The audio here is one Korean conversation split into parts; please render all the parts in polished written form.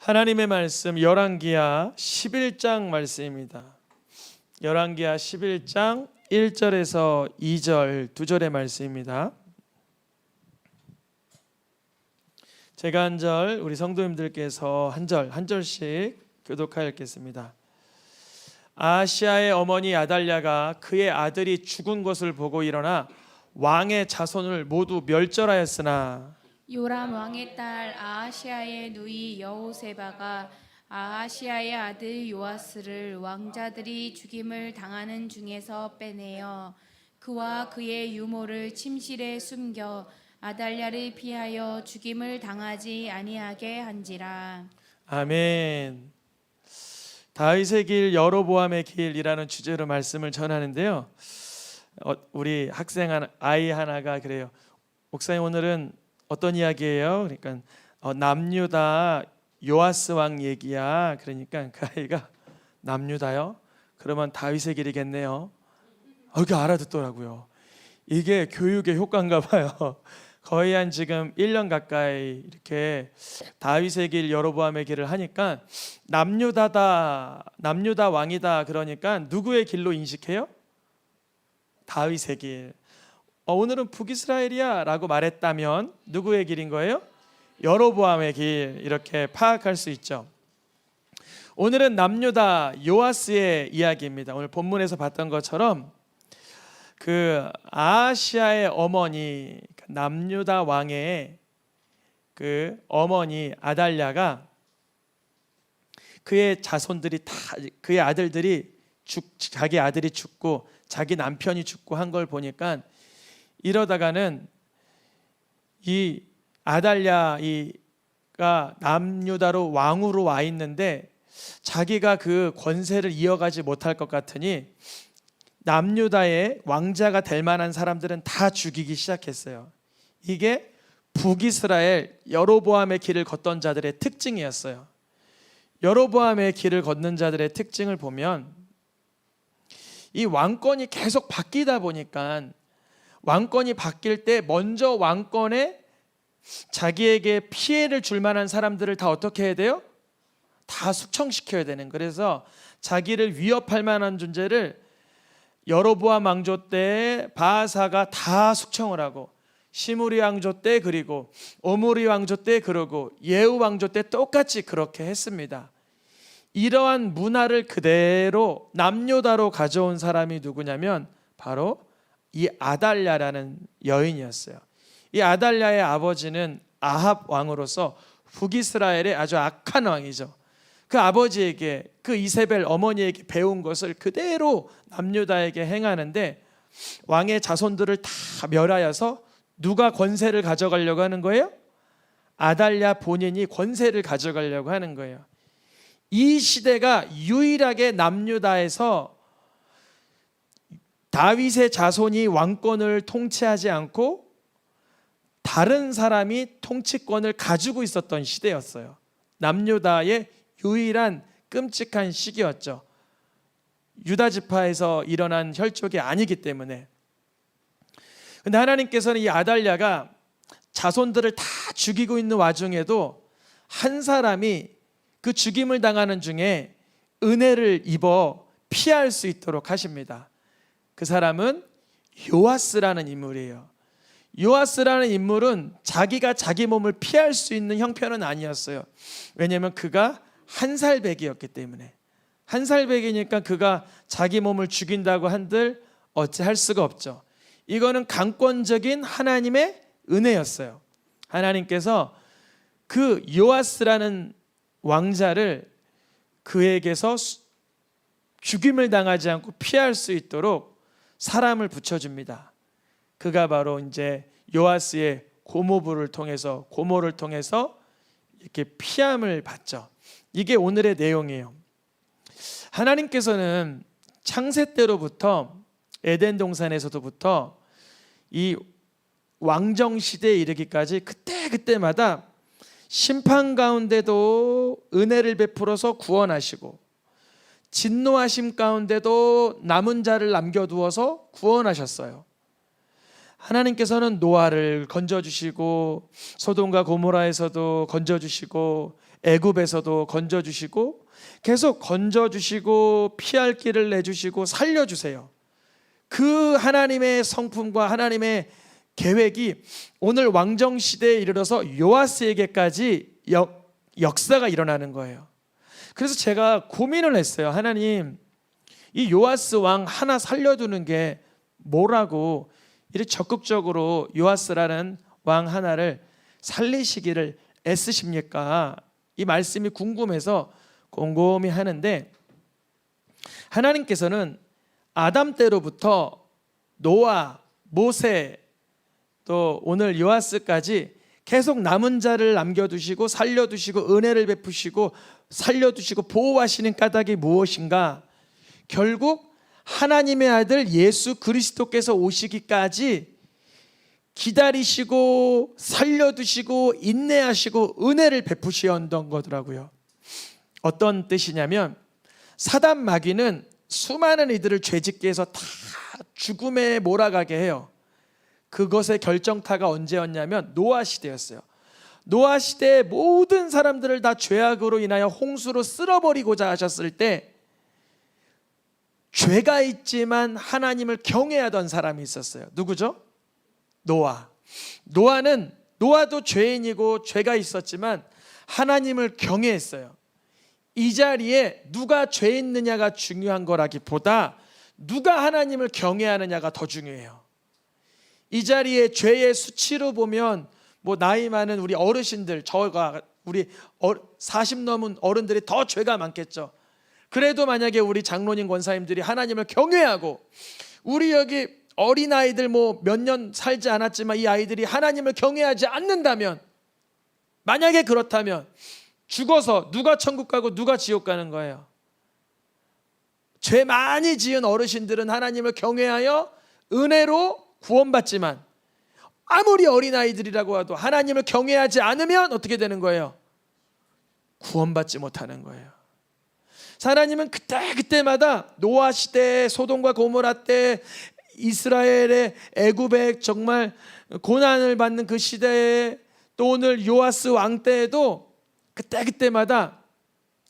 하나님의 말씀 열왕기하 11장 말씀입니다. 열왕기하 11장 1절에서 2절 두 절의 말씀입니다. 제가 한 절, 우리 성도님들께서 한 절씩 교독하여 읽겠습니다. 아하시아의 어머니 아달랴가 그의 아들이 죽은 것을 보고 일어나 왕의 자손을 모두 멸절하였으나 요람 왕의 딸 아하시아의 누이 여호세바가 아하시아의 아들 요아스를 왕자들이 죽임을 당하는 중에서 빼내어 그와 그의 유모를 침실에 숨겨 아달랴를 피하여 죽임을 당하지 아니하게 한지라. 아멘. 다윗의 길 여로보암의 길이라는 주제로 말씀을 전하는데요. 우리 아이 하나가 그래요. 목사님 오늘은 어떤 이야기예요? 그러니까 남유다 요아스 왕 얘기야. 그러니까 그 아이가 남유다요? 그러면 다윗의 길이겠네요. 이렇게 알아듣더라고요. 이게 교육의 효과인가 봐요. 거의 한 지금 1년 가까이 이렇게 다윗의 길 여로보암의 길을 하니까 남유다 왕이다 그러니까 누구의 길로 인식해요? 다윗의 길. 오늘은 북이스라엘이야 라고 말했다면 누구의 길인 거예요? 여로보암의 길, 이렇게 파악할 수 있죠. 오늘은 남유다 요아스의 이야기입니다. 오늘 본문에서 봤던 것처럼 그 아하시아의 어머니 남유다 왕의 그 어머니 아달랴가 그의 자손들이 다 그의 아들들이 자기 아들이 죽고 자기 남편이 죽고 한 걸 보니까 이러다가는 이 아달랴가 남유다로 왕으로 와 있는데 자기가 그 권세를 이어가지 못할 것 같으니 남유다의 왕자가 될 만한 사람들은 다 죽이기 시작했어요. 이게 북이스라엘 여로보암의 길을 걷던 자들의 특징이었어요. 여로보암의 길을 걷는 자들의 특징을 보면 이 왕권이 계속 바뀌다 보니까 왕권이 바뀔 때 먼저 왕권에 자기에게 피해를 줄 만한 사람들을 다 어떻게 해야 돼요? 다 숙청시켜야 되는. 그래서 자기를 위협할 만한 존재를 여로보암 왕조 때 바하사가 다 숙청을 하고 시므리 왕조 때 그리고 오므리 왕조 때 그러고 예후 왕조 때 똑같이 그렇게 했습니다. 이러한 문화를 그대로 남유다로 가져온 사람이 누구냐면 바로 이 아달랴라는 여인이었어요. 이 아달랴의 아버지는 아합 왕으로서 북이스라엘의 아주 악한 왕이죠. 그 아버지에게 그 이세벨 어머니에게 배운 것을 그대로 남유다에게 행하는데 왕의 자손들을 다 멸하여서 누가 권세를 가져가려고 하는 거예요? 아달랴 본인이 권세를 가져가려고 하는 거예요. 이 시대가 유일하게 남유다에서 다윗의 자손이 왕권을 통치하지 않고 다른 사람이 통치권을 가지고 있었던 시대였어요. 남유다의 유일한 끔찍한 시기였죠. 유다 지파에서 일어난 혈족이 아니기 때문에. 근데 하나님께서는 이 아달랴가 자손들을 다 죽이고 있는 와중에도 한 사람이 그 죽임을 당하는 중에 은혜를 입어 피할 수 있도록 하십니다. 그 사람은 요아스라는 인물이에요. 요아스라는 인물은 자기가 자기 몸을 피할 수 있는 형편은 아니었어요. 왜냐하면 그가 한 살배기였기 때문에. 한 살배기니까 그가 자기 몸을 죽인다고 한들 어찌할 수가 없죠. 이거는 강권적인 하나님의 은혜였어요. 하나님께서 그 요아스라는 왕자를 그에게서 죽임을 당하지 않고 피할 수 있도록 사람을 붙여줍니다. 그가 바로 이제 요아스의 고모를 통해서 이렇게 피함을 받죠. 이게 오늘의 내용이에요. 하나님께서는 창세 때로부터 에덴 동산에서부터 이 왕정 시대에 이르기까지 그때마다 심판 가운데도 은혜를 베풀어서 구원하시고 진노하심 가운데도 남은 자를 남겨두어서 구원하셨어요. 하나님께서는 노아를 건져주시고 소돔과 고모라에서도 건져주시고 애굽에서도 건져주시고 계속 건져주시고 피할 길을 내주시고 살려주세요. 그 하나님의 성품과 하나님의 계획이 오늘 왕정시대에 이르러서 요아스에게까지 역사가 일어나는 거예요. 그래서 제가 고민을 했어요. 하나님, 이 요아스 왕 하나 살려두는 게 뭐라고 이렇게 적극적으로 요아스라는 왕 하나를 살리시기를 애쓰십니까? 이 말씀이 궁금해서 곰곰이 하는데, 하나님께서는 아담 때로부터 노아, 모세, 또 오늘 요아스까지 계속 남은 자를 남겨두시고 살려두시고 은혜를 베푸시고 살려두시고 보호하시는 까닭이 무엇인가? 결국 하나님의 아들 예수 그리스도께서 오시기까지 기다리시고 살려두시고 인내하시고 은혜를 베푸시었던 거더라고요. 어떤 뜻이냐면, 사단 마귀는 수많은 이들을 죄짓게 해서 다 죽음에 몰아가게 해요. 그것의 결정타가 언제였냐면 노아 시대였어요. 노아 시대의 모든 사람들을 다 죄악으로 인하여 홍수로 쓸어버리고자 하셨을 때, 죄가 있지만 하나님을 경외하던 사람이 있었어요. 누구죠? 노아. 노아도 죄인이고 죄가 있었지만 하나님을 경외했어요. 이 자리에 누가 죄 있느냐가 중요한 거라기보다 누가 하나님을 경외하느냐가 더 중요해요. 이 자리에 죄의 수치로 보면 나이 많은 우리 어르신들, 우리 40 넘은 어른들이 더 죄가 많겠죠. 그래도 만약에 우리 장로님 권사님들이 하나님을 경외하고, 우리 여기 어린아이들 몇 년 살지 않았지만 이 아이들이 하나님을 경외하지 않는다면, 만약에 그렇다면 죽어서 누가 천국 가고 누가 지옥 가는 거예요? 죄 많이 지은 어르신들은 하나님을 경외하여 은혜로 구원받지만, 아무리 어린아이들이라고 해도 하나님을 경외하지 않으면 어떻게 되는 거예요? 구원받지 못하는 거예요. 하나님은 그때마다 노아 시대, 소돔과 고모라 때, 이스라엘의 애굽에 정말 고난을 받는 그 시대에, 또 오늘 요아스 왕 때에도 그때마다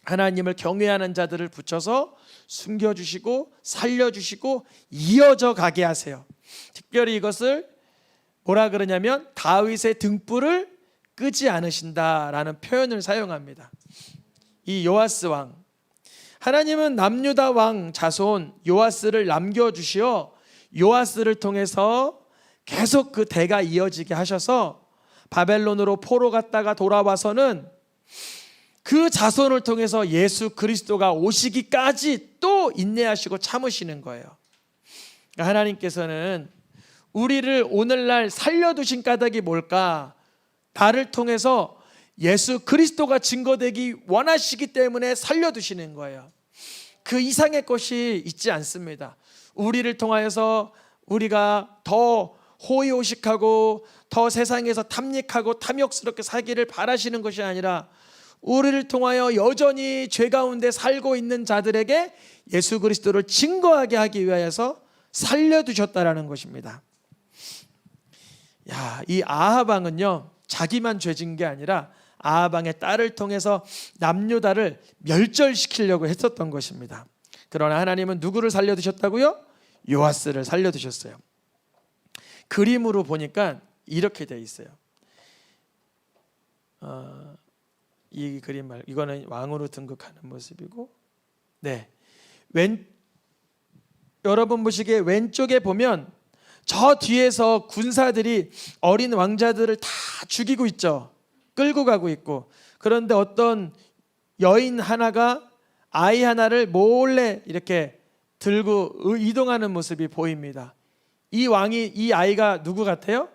하나님을 경외하는 자들을 붙여서 숨겨주시고 살려주시고 이어져 가게 하세요. 특별히 이것을 뭐라 그러냐면 다윗의 등불을 끄지 않으신다라는 표현을 사용합니다. 이 요아스 왕, 하나님은 남유다 왕 자손 요아스를 남겨주시어 요아스를 통해서 계속 그 대가 이어지게 하셔서 바벨론으로 포로 갔다가 돌아와서는 그 자손을 통해서 예수 그리스도가 오시기까지 또 인내하시고 참으시는 거예요. 하나님께서는 우리를 오늘날 살려두신 까닭이 뭘까? 나를 통해서 예수 그리스도가 증거되기 원하시기 때문에 살려두시는 거예요. 그 이상의 것이 있지 않습니다. 우리를 통하여서 우리가 더 호의호식하고 더 세상에서 탐닉하고 탐욕스럽게 살기를 바라시는 것이 아니라, 우리를 통하여 여전히 죄 가운데 살고 있는 자들에게 예수 그리스도를 증거하게 하기 위하여서 살려두셨다라는 것입니다. 이 아합 왕은요, 자기만 죄진 게 아니라 아합 왕의 딸을 통해서 남유다를 멸절시키려고 했었던 것입니다. 그러나 하나님은 누구를 살려두셨다고요? 요아스를 살려두셨어요. 그림으로 보니까 이렇게 돼 있어요. 이 그림 이거는 왕으로 등극하는 모습이고, 여러분 보시기에 왼쪽에 보면 저 뒤에서 군사들이 어린 왕자들을 다 죽이고 있죠. 끌고 가고 있고, 그런데 어떤 여인 하나가 아이 하나를 몰래 이렇게 들고 이동하는 모습이 보입니다. 이 아이가 누구 같아요?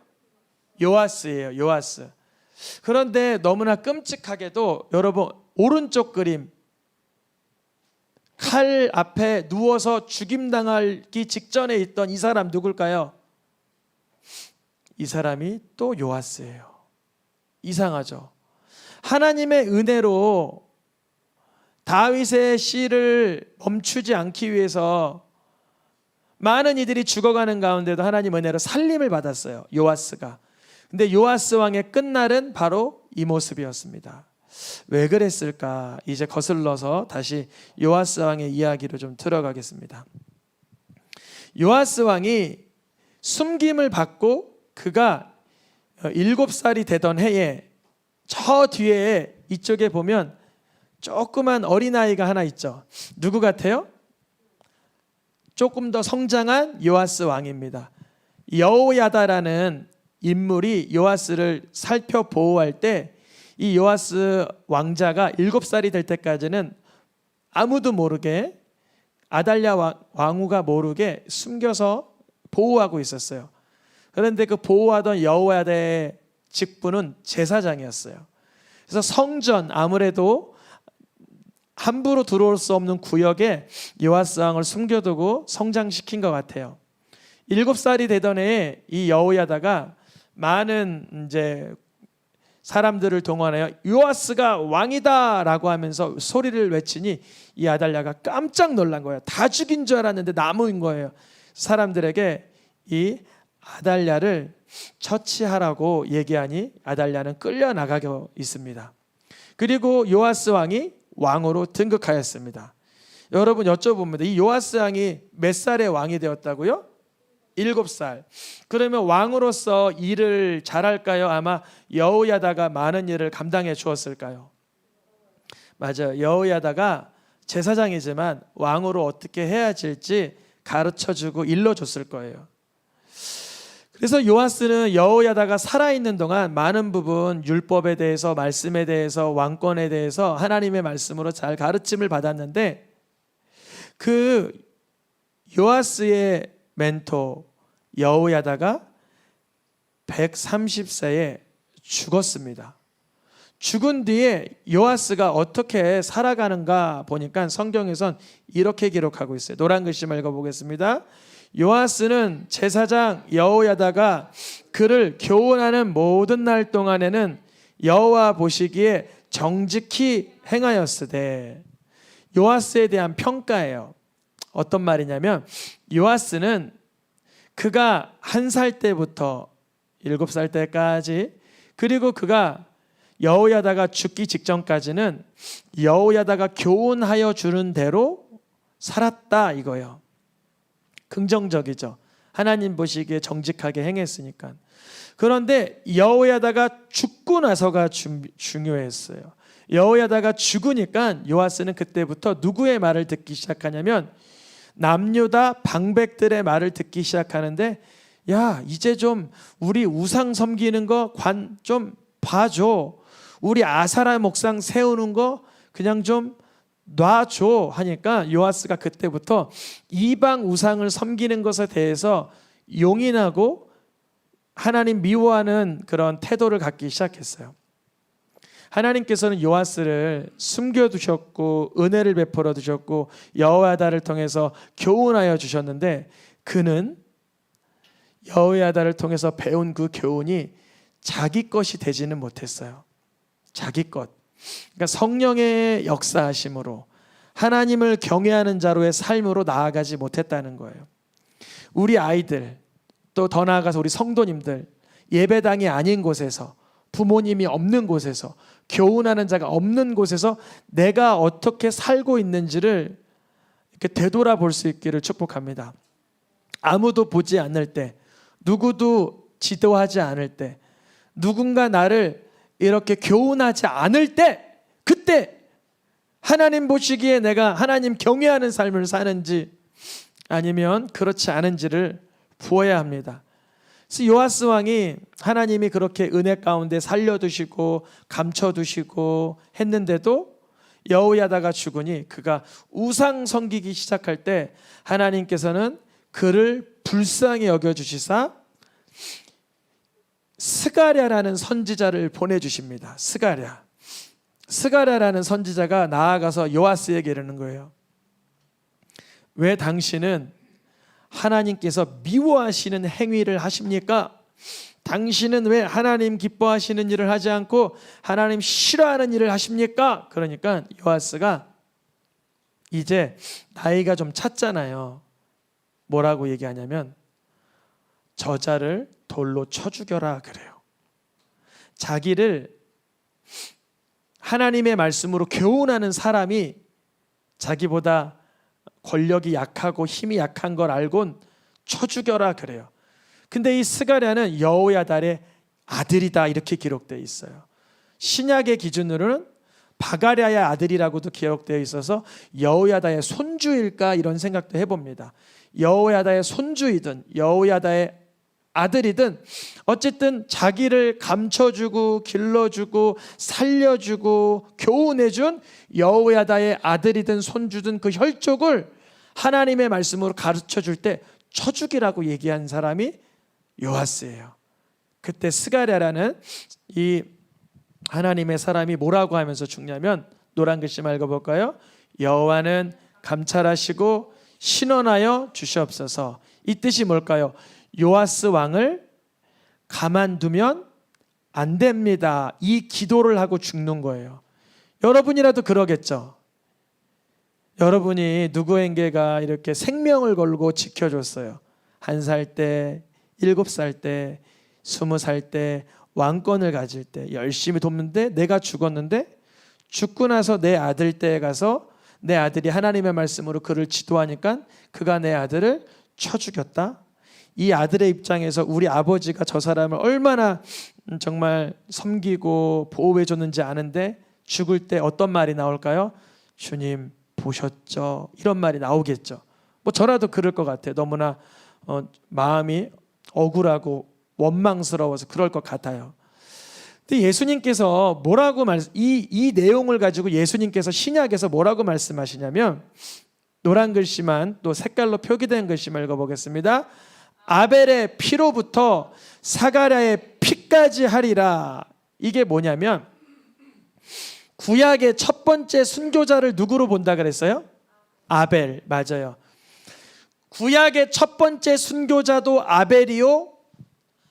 요아스예요. 요아스. 그런데 너무나 끔찍하게도 여러분, 오른쪽 그림, 칼 앞에 누워서 죽임당하기 직전에 있던 이 사람 누굴까요? 이 사람이 또 요아스예요. 이상하죠? 하나님의 은혜로 다윗의 씨를 멈추지 않기 위해서 많은 이들이 죽어가는 가운데도 하나님 은혜로 살림을 받았어요, 요아스가. 근데 요아스 왕의 끝날은 바로 이 모습이었습니다. 왜 그랬을까? 이제 거슬러서 다시 요아스 왕의 이야기로 좀 들어가겠습니다. 요아스 왕이 숨김을 받고 그가 7살이 되던 해에 저 뒤에 이쪽에 보면 조그만 어린아이가 하나 있죠. 누구 같아요? 조금 더 성장한 요아스 왕입니다. 여호야다라는 인물이 요아스를 살펴 보호할 때 이 요아스 왕자가 7살이 될 때까지는 아무도 모르게, 아달랴 왕후가 모르게 숨겨서 보호하고 있었어요. 그런데 그 보호하던 여호야다의 직분은 제사장이었어요. 그래서 성전, 아무래도 함부로 들어올 수 없는 구역에 요아스 왕을 숨겨두고 성장시킨 것 같아요. 7살이 되던 해에 이 여호야다가 많은 이제 사람들을 동원하여 요아스가 왕이다라고 하면서 소리를 외치니 이 아달랴가 깜짝 놀란 거예요. 다 죽인 줄 알았는데 나무인 거예요. 사람들에게 이 아달랴를 처치하라고 얘기하니 아달랴는 끌려나가고 있습니다. 그리고 요아스 왕이 왕으로 등극하였습니다. 여러분 여쭤봅니다. 이 요아스 왕이 몇 살에 왕이 되었다고요? 7살. 그러면 왕으로서 일을 잘할까요? 아마 여호야다가 많은 일을 감당해 주었을까요? 맞아요. 여호야다가 제사장이지만 왕으로 어떻게 해야 할지 가르쳐주고 일러줬을 거예요. 그래서 요아스는 여호야다가 살아있는 동안 많은 부분 율법에 대해서, 말씀에 대해서, 왕권에 대해서 하나님의 말씀으로 잘 가르침을 받았는데 그 요아스의 멘토 여호야다가 130세에 죽었습니다. 죽은 뒤에 요아스가 어떻게 살아가는가 보니까 성경에선 이렇게 기록하고 있어요. 노란 글씨만 읽어보겠습니다. 요아스는 제사장 여호야다가 그를 교훈하는 모든 날 동안에는 여호와 보시기에 정직히 행하였으되. 요아스에 대한 평가예요. 어떤 말이냐면 요아스는 그가 1살 때부터 7살 때까지, 그리고 그가 여호야다가 죽기 직전까지는 여호야다가 교훈하여 주는 대로 살았다 이거예요. 긍정적이죠. 하나님 보시기에 정직하게 행했으니까. 그런데 여호야다가 죽고 나서가 중요했어요. 여호야다가 죽으니까 요아스는 그때부터 누구의 말을 듣기 시작하냐면 남유다 방백들의 말을 듣기 시작하는데, 야 이제 좀 우리 우상 섬기는 거 좀 봐줘. 우리 아사라 목상 세우는 거 그냥 좀 놔줘 하니까 요아스가 그때부터 이방 우상을 섬기는 것에 대해서 용인하고 하나님 미워하는 그런 태도를 갖기 시작했어요. 하나님께서는 요아스를 숨겨두셨고 은혜를 베풀어 주셨고 여호야다를 통해서 교훈하여 주셨는데 그는 여호야다를 통해서 배운 그 교훈이 자기 것이 되지는 못했어요. 자기 것. 그러니까 성령의 역사하심으로 하나님을 경외하는 자로의 삶으로 나아가지 못했다는 거예요. 우리 아이들, 또 더 나아가서 우리 성도님들, 예배당이 아닌 곳에서, 부모님이 없는 곳에서, 교훈하는 자가 없는 곳에서 내가 어떻게 살고 있는지를 이렇게 되돌아볼 수 있기를 축복합니다. 아무도 보지 않을 때, 누구도 지도하지 않을 때, 누군가 나를 이렇게 교훈하지 않을 때, 그때 하나님 보시기에 내가 하나님 경외하는 삶을 사는지 아니면 그렇지 않은지를 보아야 합니다. 그래서 요아스 왕이 하나님이 그렇게 은혜 가운데 살려두시고 감춰두시고 했는데도 여호야다가 죽으니 그가 우상 섬기기 시작할 때 하나님께서는 그를 불쌍히 여겨주시사 스가랴라는 선지자를 보내주십니다. 스가랴라는 선지자가 나아가서 요아스에게 이르는 거예요. 왜 당신은 하나님께서 미워하시는 행위를 하십니까? 당신은 왜 하나님 기뻐하시는 일을 하지 않고 하나님 싫어하는 일을 하십니까? 그러니까 요아스가 이제 나이가 좀 찼잖아요. 뭐라고 얘기하냐면 저자를 돌로 쳐 죽여라 그래요. 자기를 하나님의 말씀으로 교훈하는 사람이 자기보다 권력이 약하고 힘이 약한 걸 알곤 쳐 죽여라 그래요. 근데 이 스가랴는 여호야달의 아들이다 이렇게 기록되어 있어요. 신약의 기준으로는 바가랴의 아들이라고도 기록되어 있어서 여호야다의 손주일까 이런 생각도 해봅니다. 여호야다의 손주이든 여호야다의 아들이든 어쨌든 자기를 감춰주고 길러주고 살려주고 교훈해준 여호야다의 아들이든 손주든 그 혈족을 하나님의 말씀으로 가르쳐줄 때 쳐죽이라고 얘기한 사람이 요아스예요. 그때 스가랴라는 이 하나님의 사람이 뭐라고 하면서 죽냐면 노란 글씨만 읽어볼까요? 여호와는 감찰하시고 신원하여 주시옵소서. 이 뜻이 뭘까요? 요아스 왕을 가만두면 안 됩니다. 이 기도를 하고 죽는 거예요. 여러분이라도 그러겠죠. 여러분이 누구에게가 이렇게 생명을 걸고 지켜줬어요. 1살 때, 7살 때, 20살 때, 왕권을 가질 때 열심히 돕는데 내가 죽었는데 죽고 나서 내 아들 때에 가서 내 아들이 하나님의 말씀으로 그를 지도하니까 그가 내 아들을 쳐 죽였다. 이 아들의 입장에서 우리 아버지가 저 사람을 얼마나 정말 섬기고 보호해 줬는지 아는데 죽을 때 어떤 말이 나올까요? 주님 보셨죠? 이런 말이 나오겠죠. 뭐 저라도 그럴 것 같아요. 너무나 마음이 억울하고 원망스러워서 그럴 것 같아요. 근데 예수님께서 뭐라고 이 내용을 가지고 예수님께서 신약에서 뭐라고 말씀하시냐면 노란 글씨만 또 색깔로 표기된 글씨만 읽어보겠습니다. 아벨의 피로부터 사가랴의 피까지 하리라. 이게 뭐냐면 구약의 첫 번째 순교자를 누구로 본다 그랬어요? 아벨. 맞아요. 구약의 첫 번째 순교자도 아벨이요,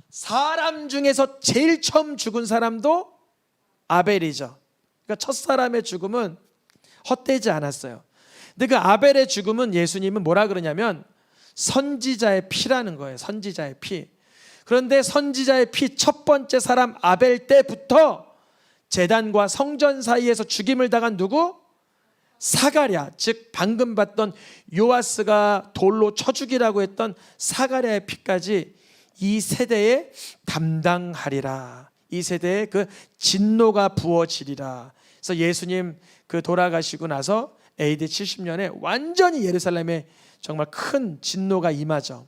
사람 중에서 제일 처음 죽은 사람도 아벨이죠. 그러니까 첫 사람의 죽음은 헛되지 않았어요. 근데 그 아벨의 죽음은 예수님은 뭐라 그러냐면 선지자의 피라는 거예요. 선지자의 피. 그런데 선지자의 피 첫 번째 사람 아벨 때부터 제단과 성전 사이에서 죽임을 당한 누구? 사가랴, 즉 방금 봤던 요아스가 돌로 쳐 죽이라고 했던 사가랴의 피까지 이 세대에 담당하리라. 이 세대에 그 진노가 부어지리라. 그래서 예수님 그 돌아가시고 나서 AD 70년에 완전히 예루살렘에 정말 큰 진노가 임하죠.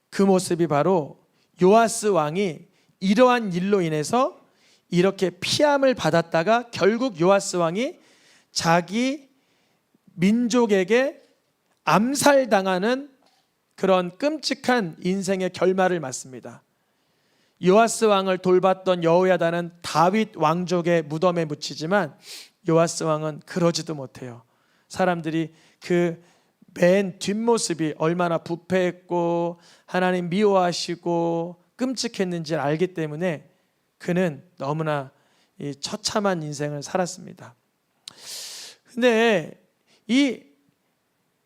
그 모습이 바로 요아스 왕이 이러한 일로 인해서 이렇게 피함을 받았다가 결국 요아스 왕이 자기 민족에게 암살당하는 그런 끔찍한 인생의 결말을 맞습니다. 요아스 왕을 돌봤던 여호야다는 다윗 왕족의 무덤에 묻히지만 요아스 왕은 그러지도 못해요. 사람들이 그 맨 뒷모습이 얼마나 부패했고 하나님 미워하시고 끔찍했는지를 알기 때문에 그는 너무나 이 처참한 인생을 살았습니다. 근데 이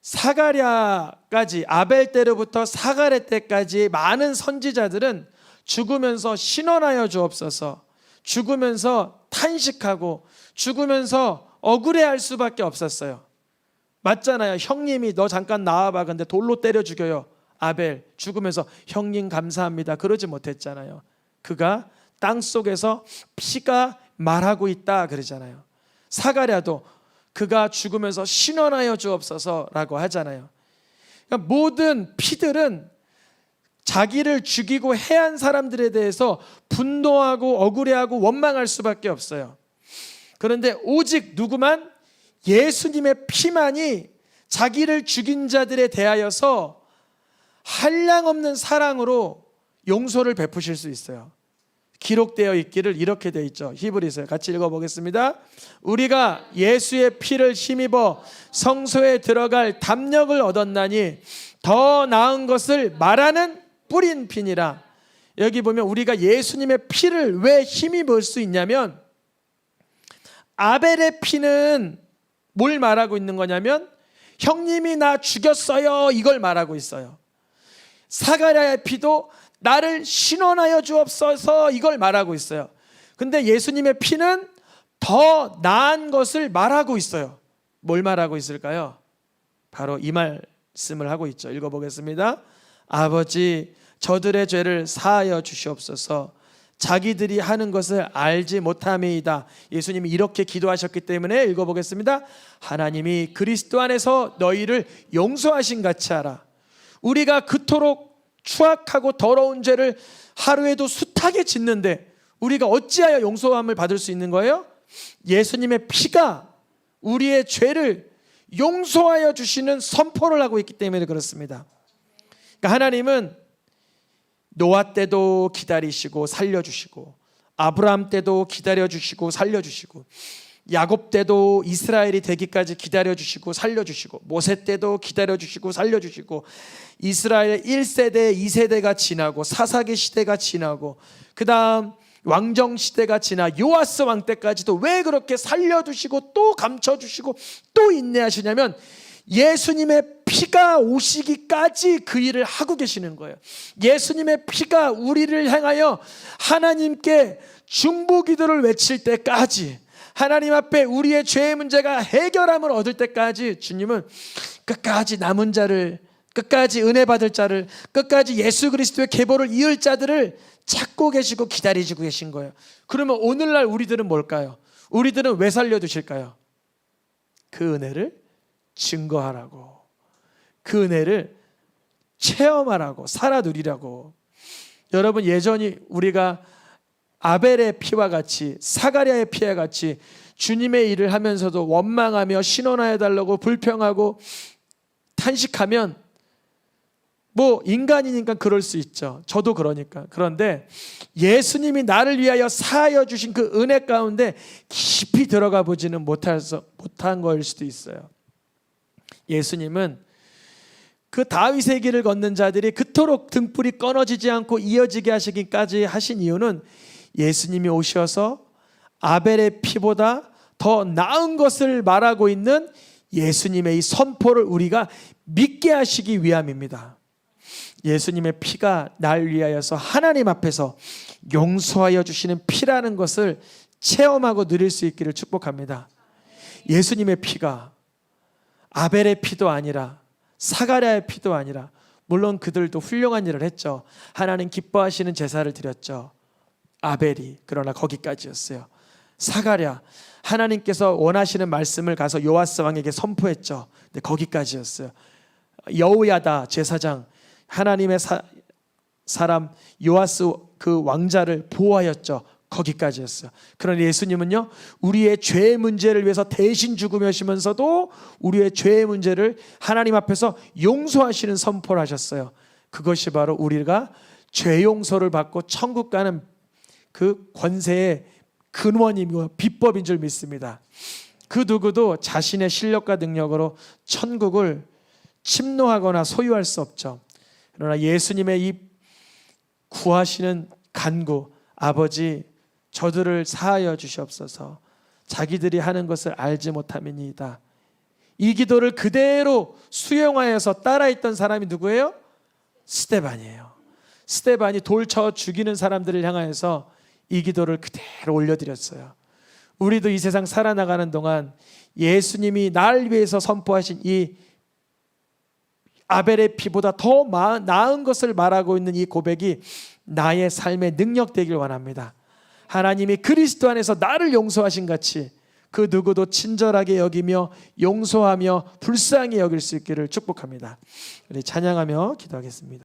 사가랴까지, 아벨 때로부터 사가랴 때까지 많은 선지자들은 죽으면서 신원하여 주옵소서, 죽으면서 탄식하고 죽으면서 억울해할 수밖에 없었어요. 맞잖아요. 형님이 너 잠깐 나와봐. 근데 돌로 때려 죽여요. 아벨 죽으면서 형님 감사합니다. 그러지 못했잖아요. 그가 땅속에서 피가 말하고 있다 그러잖아요. 사가랴도 그가 죽으면서 신원하여 주옵소서라고 하잖아요. 그러니까 모든 피들은 자기를 죽이고 해한 사람들에 대해서 분노하고 억울해하고 원망할 수밖에 없어요. 그런데 오직 누구만? 예수님의 피만이 자기를 죽인 자들에 대하여서 한량없는 사랑으로 용서를 베푸실 수 있어요. 기록되어 있기를 이렇게 되어 있죠. 히브리서 같이 읽어보겠습니다. 우리가 예수의 피를 힘입어 성소에 들어갈 담력을 얻었나니 더 나은 것을 말하는 뿌린 피니라. 여기 보면 우리가 예수님의 피를 왜 힘입을 수 있냐면 아벨의 피는 뭘 말하고 있는 거냐면 형님이 나 죽였어요, 이걸 말하고 있어요. 사가랴의 피도 나를 신원하여 주옵소서, 이걸 말하고 있어요. 근데 예수님의 피는 더 나은 것을 말하고 있어요. 뭘 말하고 있을까요? 바로 이 말씀을 하고 있죠. 읽어보겠습니다. 아버지, 저들의 죄를 사하여 주시옵소서. 자기들이 하는 것을 알지 못함이이다. 예수님이 이렇게 기도하셨기 때문에 읽어보겠습니다. 하나님이 그리스도 안에서 너희를 용서하신 같이 하라. 우리가 그토록 추악하고 더러운 죄를 하루에도 숱하게 짓는데 우리가 어찌하여 용서함을 받을 수 있는 거예요? 예수님의 피가 우리의 죄를 용서하여 주시는 선포를 하고 있기 때문에 그렇습니다. 그러니까 하나님은 노아 때도 기다리시고 살려주시고, 아브라함 때도 기다려주시고 살려주시고, 야곱 때도 이스라엘이 되기까지 기다려주시고 살려주시고, 모세 때도 기다려주시고 살려주시고, 이스라엘 1세대 2세대가 지나고 사사기 시대가 지나고 그 다음 왕정 시대가 지나 요아스 왕 때까지도 왜 그렇게 살려주시고 또 감춰주시고 또 인내하시냐면 예수님의 피가 오시기까지 그 일을 하고 계시는 거예요. 예수님의 피가 우리를 향하여 하나님께 중보기도를 외칠 때까지, 하나님 앞에 우리의 죄의 문제가 해결함을 얻을 때까지 주님은 끝까지 남은 자를, 끝까지 은혜 받을 자를, 끝까지 예수 그리스도의 계보를 이을 자들을 찾고 계시고 기다리시고 계신 거예요. 그러면 오늘날 우리들은 뭘까요? 우리들은 왜 살려두실까요? 그 은혜를 증거하라고, 그 은혜를 체험하라고, 살아 누리라고. 여러분, 예전이 우리가 아벨의 피와 같이, 사가랴의 피와 같이 주님의 일을 하면서도 원망하며 신원하여 달라고 불평하고 탄식하면 뭐 인간이니까 그럴 수 있죠. 저도 그러니까. 그런데 예수님이 나를 위하여 사하여 주신 그 은혜 가운데 깊이 들어가 보지는 못한 거일 수도 있어요. 예수님은 그 다윗의 길을 걷는 자들이 그토록 등불이 끊어지지 않고 이어지게 하시기까지 하신 이유는 예수님이 오셔서 아벨의 피보다 더 나은 것을 말하고 있는 예수님의 이 선포를 우리가 믿게 하시기 위함입니다. 예수님의 피가 날 위하여서 하나님 앞에서 용서하여 주시는 피라는 것을 체험하고 누릴 수 있기를 축복합니다. 예수님의 피가 아벨의 피도 아니라 사가랴의 피도 아니라, 물론 그들도 훌륭한 일을 했죠. 하나님 기뻐하시는 제사를 드렸죠. 아벨이, 그러나 거기까지였어요. 사가랴, 하나님께서 원하시는 말씀을 가서 요아스 왕에게 선포했죠. 근데 거기까지였어요. 여호야다 제사장, 하나님의 사람 요아스 그 왕자를 보호하였죠. 거기까지였어요. 그러나 예수님은요, 우리의 죄의 문제를 위해서 대신 죽으시면서도 우리의 죄의 문제를 하나님 앞에서 용서하시는 선포를 하셨어요. 그것이 바로 우리가 죄 용서를 받고 천국 가는 그 권세의 근원이고 비법인 줄 믿습니다. 그 누구도 자신의 실력과 능력으로 천국을 침노하거나 소유할 수 없죠. 그러나 예수님의 이 구하시는 간구, 아버지 저들을 사하여 주시옵소서, 자기들이 하는 것을 알지 못함이니이다. 이 기도를 그대로 수용하여서 따라했던 사람이 누구예요? 스데반이에요. 스데반이 돌 쳐 죽이는 사람들을 향하여서 이 기도를 그대로 올려드렸어요. 우리도 이 세상 살아나가는 동안 예수님이 날 위해서 선포하신 이 아벨의 피보다 더 나은 것을 말하고 있는 이 고백이 나의 삶의 능력 되길 원합니다. 하나님이 그리스도 안에서 나를 용서하신 같이 그 누구도 친절하게 여기며 용서하며 불쌍히 여길 수 있기를 축복합니다. 우리 찬양하며 기도하겠습니다.